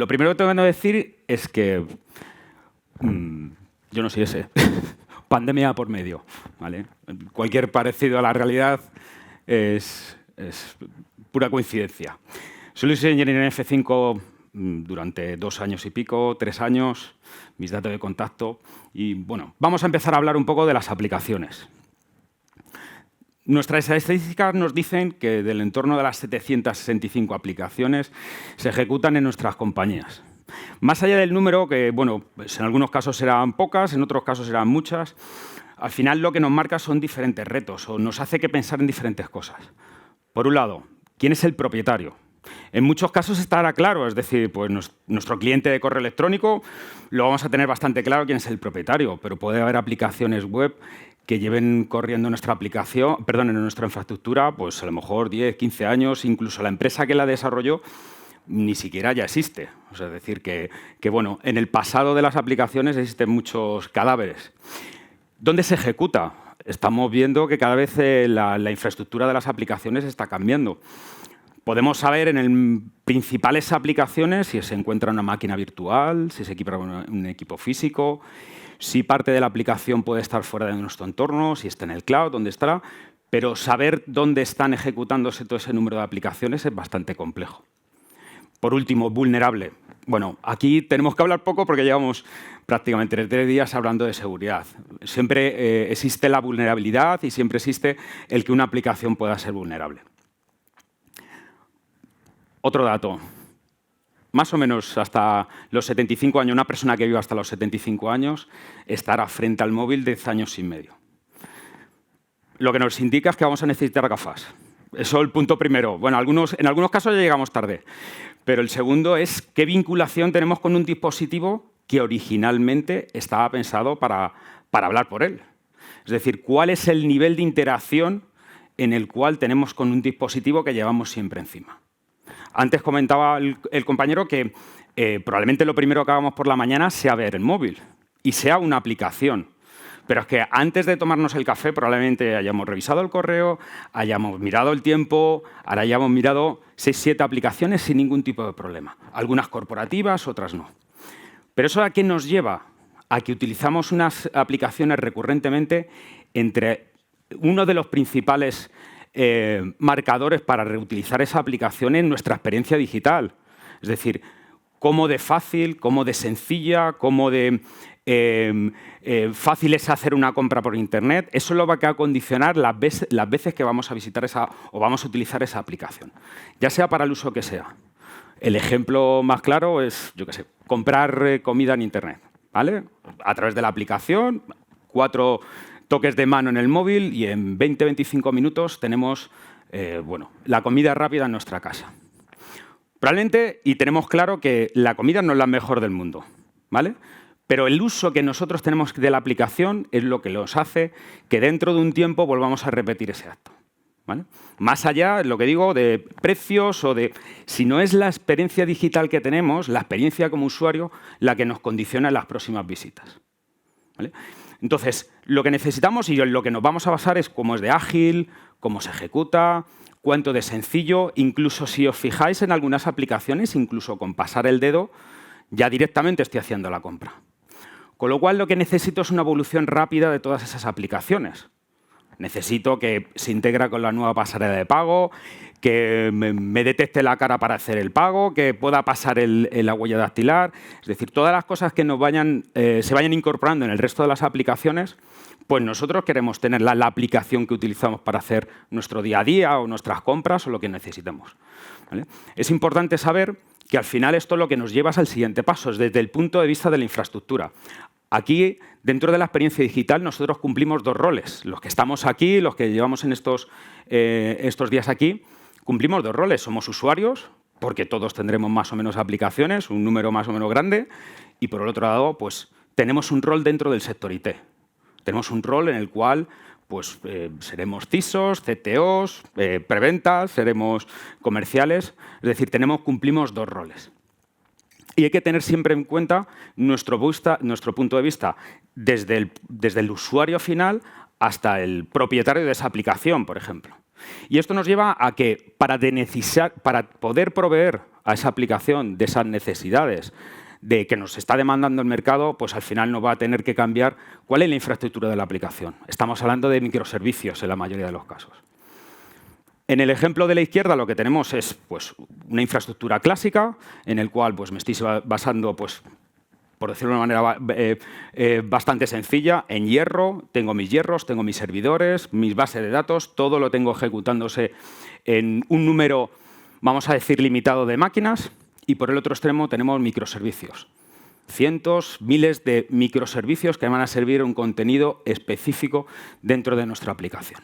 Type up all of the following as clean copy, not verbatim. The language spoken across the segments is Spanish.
lo primero que tengo que decir es que yo no soy ese. Pandemia por medio, ¿vale? Cualquier parecido a la realidad es pura coincidencia. Soy ingeniero en F5 durante 2 años y pico, 3 años, mis datos de contacto. Y bueno, vamos a empezar a hablar un poco de las aplicaciones. Nuestras estadísticas nos dicen que del entorno de las 765 aplicaciones se ejecutan en nuestras compañías. Más allá del número, que bueno, pues en algunos casos serán pocas, en otros casos serán muchas, al final lo que nos marca son diferentes retos o nos hace que pensar en diferentes cosas. Por un lado, ¿quién es el propietario? En muchos casos estará claro, es decir, pues nuestro cliente de correo electrónico lo vamos a tener bastante claro quién es el propietario, pero puede haber aplicaciones web que lleven corriendo nuestra aplicación, perdón, en nuestra infraestructura, pues a lo mejor 10, 15 años, incluso la empresa que la desarrolló ni siquiera ya existe. O sea, es decir, que bueno, en el pasado de las aplicaciones existen muchos cadáveres. ¿Dónde se ejecuta? Estamos viendo que cada vez la infraestructura de las aplicaciones está cambiando. Podemos saber en principales aplicaciones si se encuentra una máquina virtual, si se equipa un equipo físico, si parte de la aplicación puede estar fuera de nuestro entorno, si está en el cloud, dónde estará, pero saber dónde están ejecutándose todo ese número de aplicaciones es bastante complejo. Por último, vulnerable. Bueno, aquí tenemos que hablar poco porque llevamos prácticamente 3 días hablando de seguridad. Siempre existe la vulnerabilidad y siempre existe el que una aplicación pueda ser vulnerable. Otro dato. Más o menos hasta los 75 años, una persona que viva hasta los 75 años estará frente al móvil 10 años y medio. Lo que nos indica es que vamos a necesitar gafas. Eso es el punto primero. Bueno, en algunos casos ya llegamos tarde. Pero el segundo es qué vinculación tenemos con un dispositivo que originalmente estaba pensado para hablar por él. Es decir, cuál es el nivel de interacción en el cual tenemos con un dispositivo que llevamos siempre encima. Antes comentaba el compañero que probablemente lo primero que hagamos por la mañana sea ver el móvil y sea una aplicación. Pero es que antes de tomarnos el café probablemente hayamos revisado el correo, hayamos mirado el tiempo, ahora hayamos mirado 6, 7 aplicaciones sin ningún tipo de problema. Algunas corporativas, otras no. Pero ¿eso a qué nos lleva? A que utilizamos unas aplicaciones recurrentemente entre uno de los principales marcadores para reutilizar esa aplicación en nuestra experiencia digital. Es decir, cómo de fácil, cómo de sencilla, cómo de fácil es hacer una compra por Internet. Eso lo va a condicionar las veces que vamos a visitar o vamos a utilizar esa aplicación, ya sea para el uso que sea. El ejemplo más claro es, yo qué sé, comprar comida en Internet, ¿vale? A través de la aplicación, 4 toques de mano en el móvil y en 20-25 minutos tenemos bueno, la comida rápida en nuestra casa. Probablemente, y tenemos claro que la comida no es la mejor del mundo, ¿vale? Pero el uso que nosotros tenemos de la aplicación es lo que nos hace que dentro de un tiempo volvamos a repetir ese acto, ¿vale? Más allá, lo que digo, de precios o de... Si no es la experiencia digital que tenemos, la experiencia como usuario, la que nos condiciona en las próximas visitas, ¿vale? Entonces, lo que necesitamos y en lo que nos vamos a basar es cómo es de ágil, cómo se ejecuta, cuánto de sencillo. Incluso si os fijáis en algunas aplicaciones, incluso con pasar el dedo, ya directamente estoy haciendo la compra. Con lo cual, lo que necesito es una evolución rápida de todas esas aplicaciones. Necesito que se integre con la nueva pasarela de pago, que me detecte la cara para hacer el pago, que pueda pasar la huella dactilar. Es decir, todas las cosas que se vayan incorporando en el resto de las aplicaciones, pues nosotros queremos tener la aplicación que utilizamos para hacer nuestro día a día o nuestras compras o lo que necesitemos, ¿vale? Es importante saber que al final esto lo que nos lleva es al siguiente paso, es desde el punto de vista de la infraestructura. Aquí, dentro de la experiencia digital, nosotros cumplimos 2 roles. Los que estamos aquí, los que llevamos en estos días aquí, cumplimos 2 roles. Somos usuarios, porque todos tendremos más o menos aplicaciones, un número más o menos grande, y por el otro lado, pues tenemos un rol dentro del sector IT. Tenemos un rol en el cual pues, seremos CISOs, CTOs, preventas, seremos comerciales. Es decir, cumplimos 2 roles. Y hay que tener siempre en cuenta nuestro punto de vista desde el usuario final hasta el propietario de esa aplicación, por ejemplo. Y esto nos lleva a que para poder proveer a esa aplicación de esas necesidades de que nos está demandando el mercado, pues al final nos va a tener que cambiar cuál es la infraestructura de la aplicación. Estamos hablando de microservicios en la mayoría de los casos. En el ejemplo de la izquierda lo que tenemos es pues, una infraestructura clásica en el cual pues, me estoy basando, pues, por decirlo de una manera bastante sencilla, en hierro. Tengo mis hierros, tengo mis servidores, mis bases de datos, todo lo tengo ejecutándose en un número, vamos a decir, limitado de máquinas. Y por el otro extremo tenemos microservicios. Cientos, miles de microservicios que van a servir un contenido específico dentro de nuestra aplicación.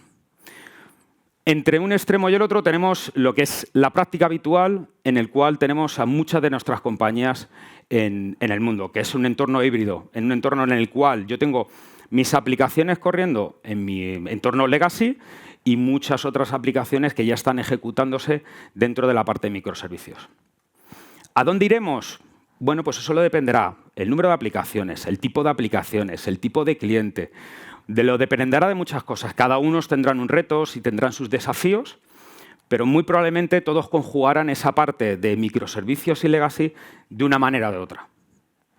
Entre un extremo y el otro tenemos lo que es la práctica habitual en el cual tenemos a muchas de nuestras compañías en el mundo, que es un entorno híbrido, en un entorno en el cual yo tengo mis aplicaciones corriendo en mi entorno legacy y muchas otras aplicaciones que ya están ejecutándose dentro de la parte de microservicios. ¿A dónde iremos? Bueno, pues eso lo dependerá. El número de aplicaciones, el tipo de cliente. Dependerá de muchas cosas. Cada uno tendrán un reto y tendrán sus desafíos, pero muy probablemente todos conjugarán esa parte de microservicios y legacy de una manera o de otra,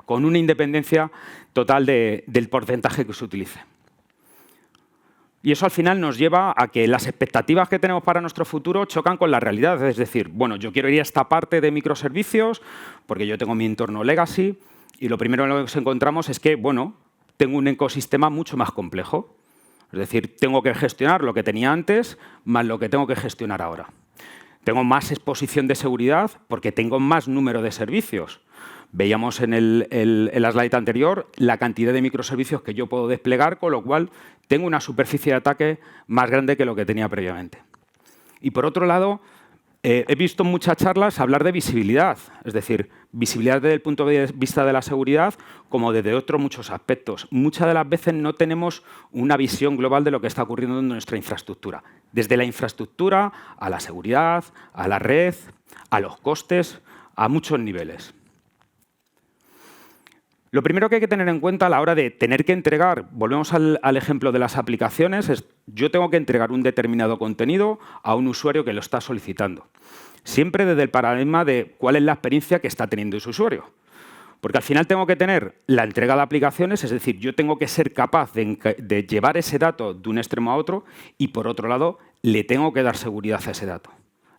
con una independencia total del porcentaje que se utilice. Y eso al final nos lleva a que las expectativas que tenemos para nuestro futuro chocan con la realidad. Es decir, bueno, yo quiero ir a esta parte de microservicios porque yo tengo mi entorno legacy y lo primero que nos encontramos es que, bueno, tengo un ecosistema mucho más complejo. Es decir, tengo que gestionar lo que tenía antes más lo que tengo que gestionar ahora. Tengo más exposición de seguridad porque tengo más número de servicios. Veíamos en la slide anterior la cantidad de microservicios que yo puedo desplegar, con lo cual tengo una superficie de ataque más grande que lo que tenía previamente. Y por otro lado, he visto en muchas charlas hablar de visibilidad, es decir, visibilidad desde el punto de vista de la seguridad como desde otros muchos aspectos. Muchas de las veces no tenemos una visión global de lo que está ocurriendo en nuestra infraestructura. Desde la infraestructura a la seguridad, a la red, a los costes, a muchos niveles. Lo primero que hay que tener en cuenta a la hora de tener que entregar, volvemos al ejemplo de las aplicaciones, es yo tengo que entregar un determinado contenido a un usuario que lo está solicitando. Siempre desde el paradigma de cuál es la experiencia que está teniendo ese usuario. Porque al final tengo que tener la entrega de aplicaciones, es decir, yo tengo que ser capaz de llevar ese dato de un extremo a otro y, por otro lado, le tengo que dar seguridad a ese dato.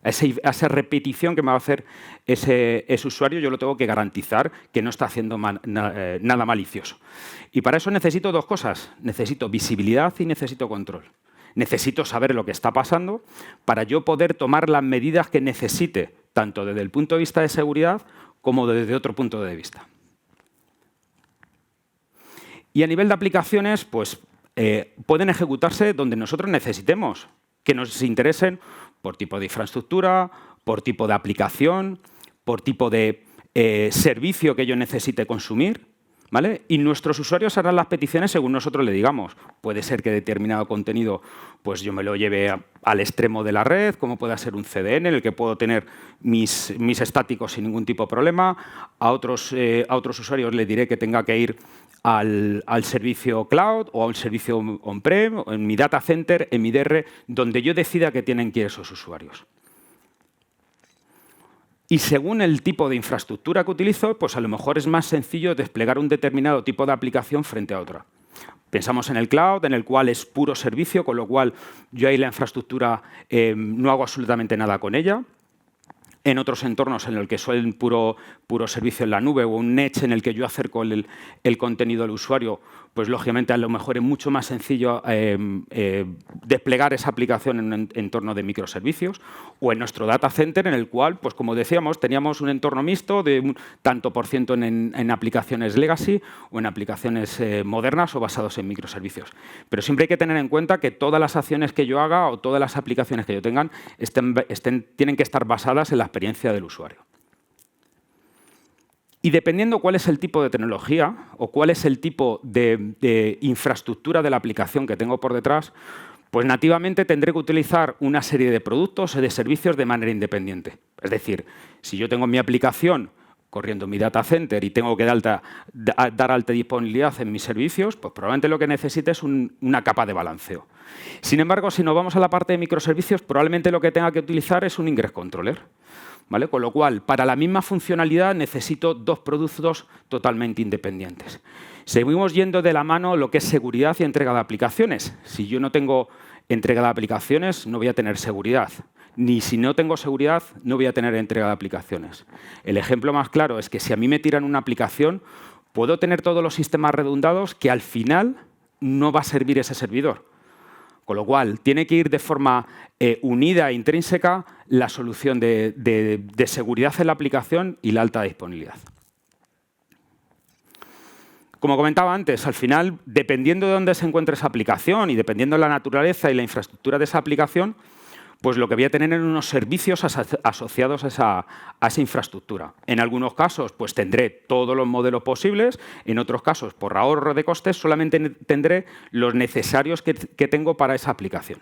A esa repetición que me va a hacer ese usuario, yo lo tengo que garantizar que no está haciendo nada malicioso. Y para eso necesito dos cosas. Necesito visibilidad y necesito control. Necesito saber lo que está pasando para yo poder tomar las medidas que necesite, tanto desde el punto de vista de seguridad como desde otro punto de vista. Y a nivel de aplicaciones, pues, pueden ejecutarse donde nosotros necesitemos, que nos interesen por tipo de infraestructura, por tipo de aplicación, por tipo de servicio que yo necesite consumir, ¿vale? Y nuestros usuarios harán las peticiones según nosotros le digamos. Puede ser que determinado contenido pues yo me lo lleve al extremo de la red, como pueda ser un CDN en el que puedo tener mis estáticos sin ningún tipo de problema. A otros usuarios les diré que tenga que ir al servicio cloud o al servicio on-prem, en mi data center, en mi DR, donde yo decida que tienen que ir esos usuarios. Y según el tipo de infraestructura que utilizo, pues a lo mejor es más sencillo desplegar un determinado tipo de aplicación frente a otra. Pensamos en el cloud, en el cual es puro servicio, con lo cual yo ahí la infraestructura no hago absolutamente nada con ella. En otros entornos en el que suelen puro servicio en la nube o un edge en el que yo acerco el contenido al usuario, pues lógicamente a lo mejor es mucho más sencillo desplegar esa aplicación en un entorno de microservicios, o en nuestro data center en el cual, pues como decíamos, teníamos un entorno mixto de un tanto por ciento en aplicaciones legacy o en aplicaciones modernas o basados en microservicios. Pero siempre hay que tener en cuenta que todas las acciones que yo haga o todas las aplicaciones que yo tengan tienen que estar basadas en la experiencia del usuario. Y dependiendo cuál es el tipo de tecnología o cuál es el tipo de infraestructura de la aplicación que tengo por detrás, pues nativamente tendré que utilizar una serie de productos o de servicios de manera independiente. Es decir, si yo tengo mi aplicación corriendo mi data center y tengo que dar alta disponibilidad en mis servicios, pues probablemente lo que necesite es una capa de balanceo. Sin embargo, si nos vamos a la parte de microservicios, probablemente lo que tenga que utilizar es un ingress controller. ¿vale? Con lo cual, para la misma funcionalidad necesito dos productos totalmente independientes. Seguimos yendo de la mano lo que es seguridad y entrega de aplicaciones. Si yo no tengo entrega de aplicaciones, no voy a tener seguridad. Ni si no tengo seguridad, no voy a tener entrega de aplicaciones. El ejemplo más claro es que si a mí me tiran una aplicación, puedo tener todos los sistemas redundados que al final no va a servir ese servidor. Con lo cual, tiene que ir de forma unida e intrínseca la solución de seguridad en la aplicación y la alta disponibilidad. Como comentaba antes, al final, dependiendo de dónde se encuentre esa aplicación y dependiendo de la naturaleza y la infraestructura de esa aplicación, pues lo que voy a tener en unos servicios asociados a esa infraestructura. En algunos casos, pues tendré todos los modelos posibles. En otros casos, por ahorro de costes, solamente tendré los necesarios que tengo para esa aplicación.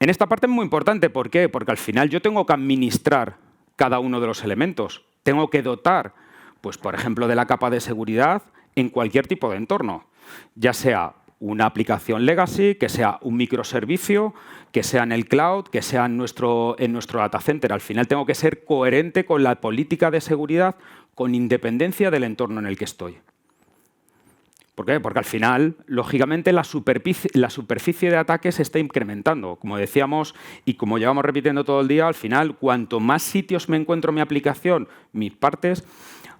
En esta parte es muy importante. ¿Por qué? Porque al final yo tengo que administrar cada uno de los elementos. Tengo que dotar, pues, por ejemplo, de la capa de seguridad en cualquier tipo de entorno, ya sea una aplicación legacy, que sea un microservicio, que sea en el cloud, que sea en nuestro data center. Al final tengo que ser coherente con la política de seguridad con independencia del entorno en el que estoy. ¿Por qué? Porque al final, lógicamente, la superficie de ataque se está incrementando. Como decíamos y como llevamos repitiendo todo el día, al final, cuanto más sitios me encuentro en mi aplicación, mis partes,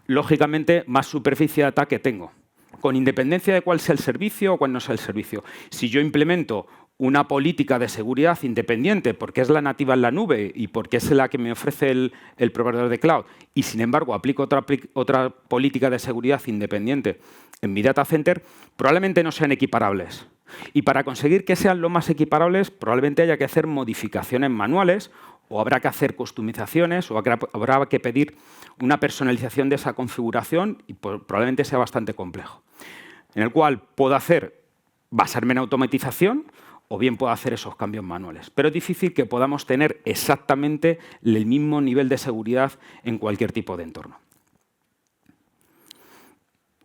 lógicamente, más superficie de ataque tengo, con independencia de cuál sea el servicio o cuál no sea el servicio. Si yo implemento una política de seguridad independiente porque es la nativa en la nube y porque es la que me ofrece el proveedor de cloud y, sin embargo, aplico otra política de seguridad independiente en mi data center, probablemente no sean equiparables. Y para conseguir que sean lo más equiparables, probablemente haya que hacer modificaciones manuales o habrá que hacer customizaciones o habrá que pedir una personalización de esa configuración y probablemente sea bastante complejo. En el cual puedo basarme en automatización o bien puedo hacer esos cambios manuales. Pero es difícil que podamos tener exactamente el mismo nivel de seguridad en cualquier tipo de entorno.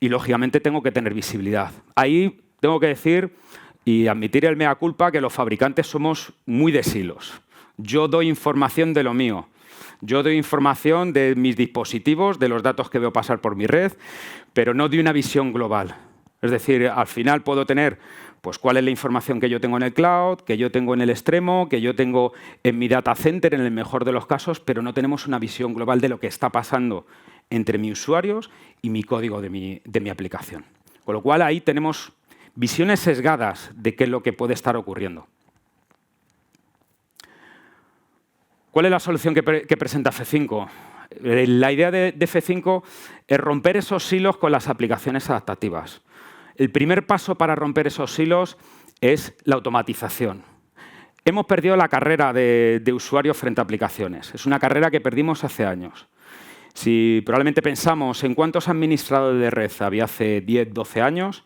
Y, lógicamente, tengo que tener visibilidad. Ahí tengo que decir y admitir el mea culpa que los fabricantes somos muy de silos. Yo doy información de lo mío. Yo doy información de mis dispositivos, de los datos que veo pasar por mi red, pero no doy una visión global. Es decir, al final puedo tener pues, cuál es la información que yo tengo en el cloud, que yo tengo en el extremo, que yo tengo en mi data center, en el mejor de los casos, pero no tenemos una visión global de lo que está pasando entre mis usuarios y mi código de mi aplicación. Con lo cual, ahí tenemos visiones sesgadas de qué es lo que puede estar ocurriendo. ¿Cuál es la solución que presenta F5? La idea de F5 es romper esos silos con las aplicaciones adaptativas. El primer paso para romper esos silos es la automatización. Hemos perdido la carrera de usuarios frente a aplicaciones. Es una carrera que perdimos hace años. Si probablemente pensamos en cuántos administradores de red había hace 10, 12 años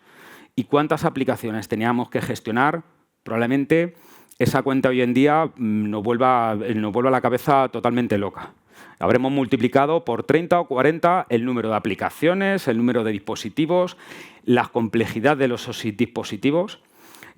y cuántas aplicaciones teníamos que gestionar, probablemente esa cuenta hoy en día nos vuelva a la cabeza totalmente loca. Habremos multiplicado por 30 o 40 el número de aplicaciones, el número de dispositivos, la complejidad de los dispositivos,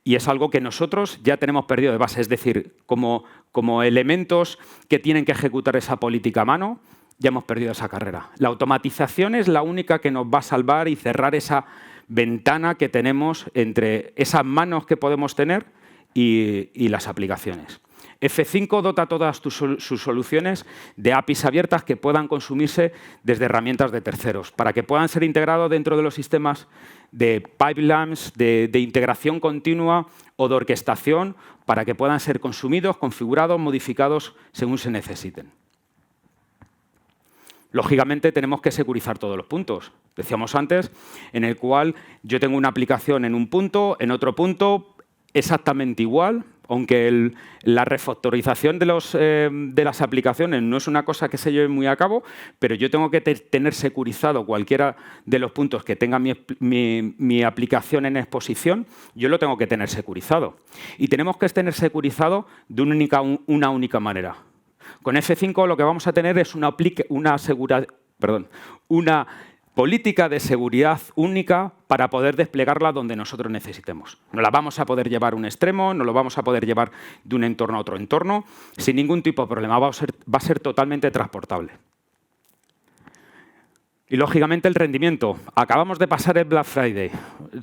y es algo que nosotros ya tenemos perdido de base. Es decir, como elementos que tienen que ejecutar esa política a mano, ya hemos perdido esa carrera. La automatización es la única que nos va a salvar y cerrar esa ventana que tenemos entre esas manos que podemos tener y las aplicaciones. F5 dota todas sus soluciones de APIs abiertas que puedan consumirse desde herramientas de terceros, para que puedan ser integrados dentro de los sistemas de pipelines, de integración continua o de orquestación, para que puedan ser consumidos, configurados, modificados según se necesiten. Lógicamente, tenemos que securizar todos los puntos. Decíamos antes, en el cual yo tengo una aplicación en un punto, en otro punto, exactamente igual, aunque la refactorización de las aplicaciones no es una cosa que se lleve muy a cabo, pero yo tengo que tener securizado cualquiera de los puntos que tenga mi aplicación en exposición, yo lo tengo que tener securizado. Y tenemos que tener securizado de una única manera. Con F5 lo que vamos a tener es una política de seguridad única para poder desplegarla donde nosotros necesitemos. No la vamos a poder llevar a un extremo, no lo vamos a poder llevar de un entorno a otro entorno, sin ningún tipo de problema. Va a ser totalmente transportable. Y, lógicamente, el rendimiento. Acabamos de pasar el Black Friday.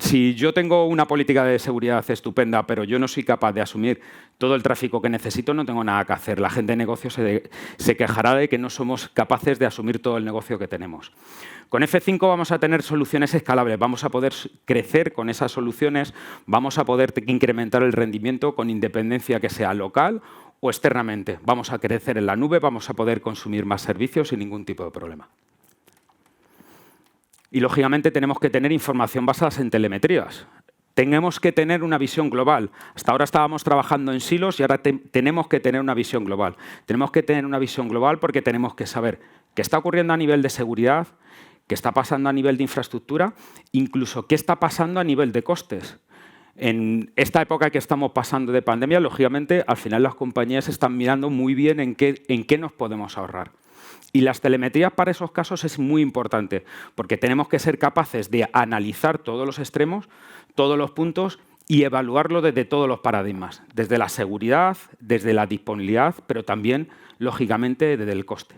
Si yo tengo una política de seguridad estupenda, pero yo no soy capaz de asumir todo el tráfico que necesito, no tengo nada que hacer. La gente de negocio se quejará de que no somos capaces de asumir todo el negocio que tenemos. Con F5 vamos a tener soluciones escalables. Vamos a poder crecer con esas soluciones. Vamos a poder incrementar el rendimiento con independencia que sea local o externamente. Vamos a crecer en la nube, vamos a poder consumir más servicios sin ningún tipo de problema. Y, lógicamente, tenemos que tener información basada en telemetrías. Tenemos que tener una visión global. Hasta ahora estábamos trabajando en silos y ahora tenemos que tener una visión global. Tenemos que tener una visión global porque tenemos que saber qué está ocurriendo a nivel de seguridad, qué está pasando a nivel de infraestructura, incluso qué está pasando a nivel de costes. En esta época que estamos pasando de pandemia, lógicamente, al final las compañías están mirando muy bien en qué nos podemos ahorrar. Y las telemetrías para esos casos es muy importante, porque tenemos que ser capaces de analizar todos los extremos, todos los puntos y evaluarlo desde todos los paradigmas, desde la seguridad, desde la disponibilidad, pero también, lógicamente, desde el coste.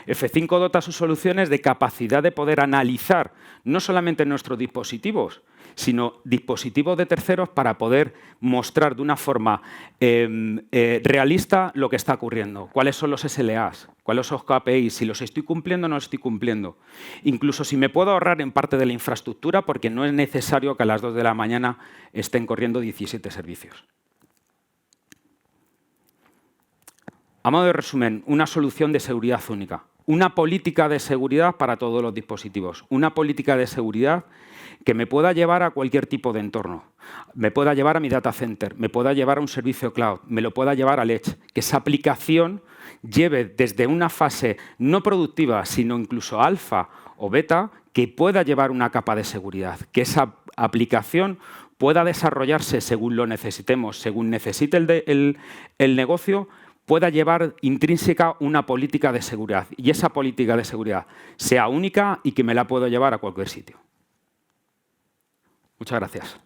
F5 dota sus soluciones de capacidad de poder analizar no solamente nuestros dispositivos, sino dispositivos de terceros para poder mostrar de una forma realista lo que está ocurriendo. ¿Cuáles son los SLAs? ¿Cuáles son los KPIs? Si los estoy cumpliendo o no los estoy cumpliendo. Incluso si me puedo ahorrar en parte de la infraestructura porque no es necesario que a las 2 de la mañana estén corriendo 17 servicios. A modo de resumen, una solución de seguridad única. Una política de seguridad para todos los dispositivos. Una política de seguridad que me pueda llevar a cualquier tipo de entorno. Me pueda llevar a mi data center, me pueda llevar a un servicio cloud, me lo pueda llevar al edge. Que esa aplicación lleve desde una fase no productiva, sino incluso alfa o beta, que pueda llevar una capa de seguridad. Que esa aplicación pueda desarrollarse según lo necesitemos, según necesite el negocio, pueda llevar intrínseca una política de seguridad. Y esa política de seguridad sea única y que me la puedo llevar a cualquier sitio. Muchas gracias.